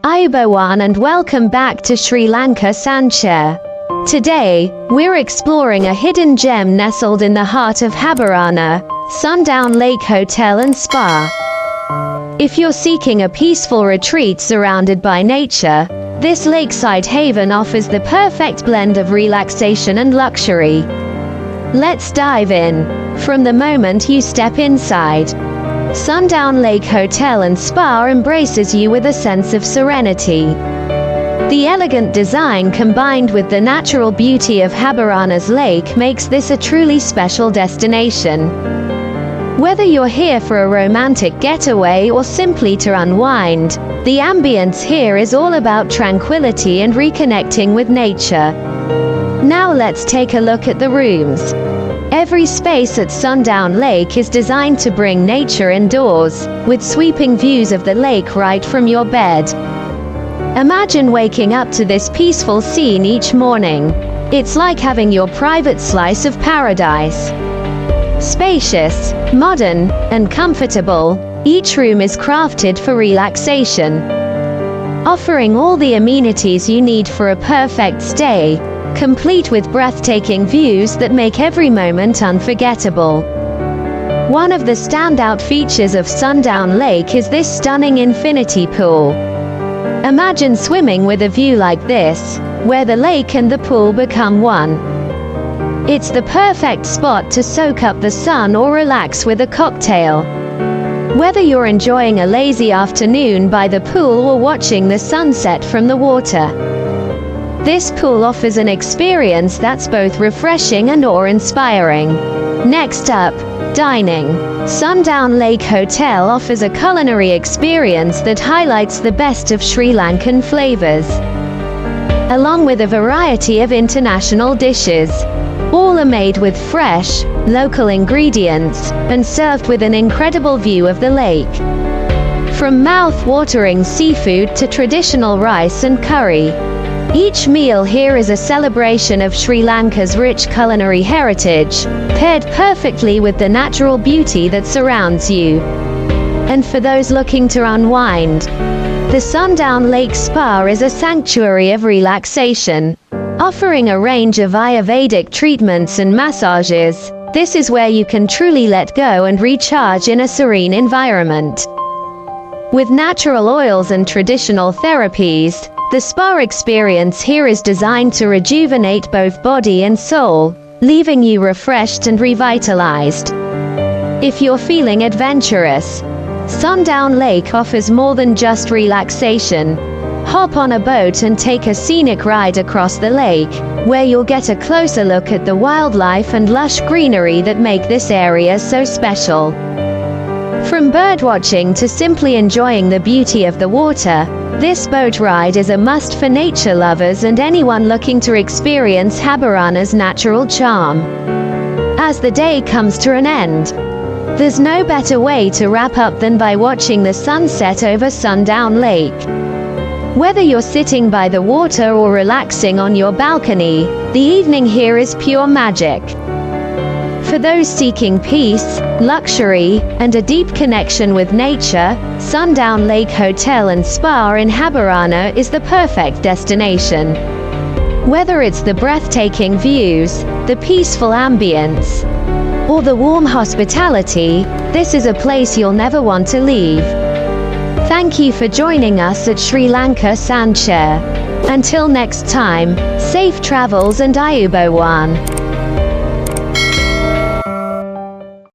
Ayubowan and welcome back to Sri Lanka Sanchare. Today, we're exploring a hidden gem nestled in the heart of Habarana, Sundown Lake Hotel and Spa. If you're seeking a peaceful retreat surrounded by nature, this lakeside haven offers the perfect blend of relaxation and luxury. Let's dive in. From the moment you step inside, Sundown Lake Hotel and Spa embraces you with a sense of serenity. The elegant design combined with the natural beauty of Habarana's lake makes this a truly special destination. Whether you're here for a romantic getaway or simply to unwind, the ambience here is all about tranquility and reconnecting with nature. Now let's take a look at the rooms. Every space at Sundown Lake is designed to bring nature indoors, with sweeping views of the lake right from your bed. Imagine waking up to this peaceful scene each morning. It's like having your private slice of paradise. Spacious, modern, and comfortable, each room is crafted for relaxation, offering all the amenities you need for a perfect stay, complete with breathtaking views that make every moment unforgettable. One of the standout features of Sundown Lake is this stunning infinity pool. Imagine swimming with a view like this, where the lake and the pool become one. It's the perfect spot to soak up the sun or relax with a cocktail. Whether you're enjoying a lazy afternoon by the pool or watching the sunset from the water, this pool offers an experience that's both refreshing and awe-inspiring. Next up, dining. Sundown Lake Hotel offers a culinary experience that highlights the best of Sri Lankan flavors, along with a variety of international dishes. All are made with fresh, local ingredients, and served with an incredible view of the lake. From mouth-watering seafood to traditional rice and curry, each meal here is a celebration of Sri Lanka's rich culinary heritage, paired perfectly with the natural beauty that surrounds you. And for those looking to unwind, the Sundown Lake Spa is a sanctuary of relaxation, offering a range of Ayurvedic treatments and massages. This is where you can truly let go and recharge in a serene environment. With natural oils and traditional therapies, the spa experience here is designed to rejuvenate both body and soul, leaving you refreshed and revitalized. If you're feeling adventurous, Sundown Lake offers more than just relaxation. Hop on a boat and take a scenic ride across the lake, where you'll get a closer look at the wildlife and lush greenery that make this area so special. From birdwatching to simply enjoying the beauty of the water, this boat ride is a must for nature lovers and anyone looking to experience Habarana's natural charm. As the day comes to an end, there's no better way to wrap up than by watching the sunset over Sundown Lake. Whether you're sitting by the water or relaxing on your balcony, the evening here is pure magic. For those seeking peace, luxury, and a deep connection with nature, Sundown Lake Hotel and Spa in Habarana is the perfect destination. Whether it's the breathtaking views, the peaceful ambience, or the warm hospitality, this is a place you'll never want to leave. Thank you for joining us at Sri Lanka Sanchare. Until next time, safe travels and Ayubowan.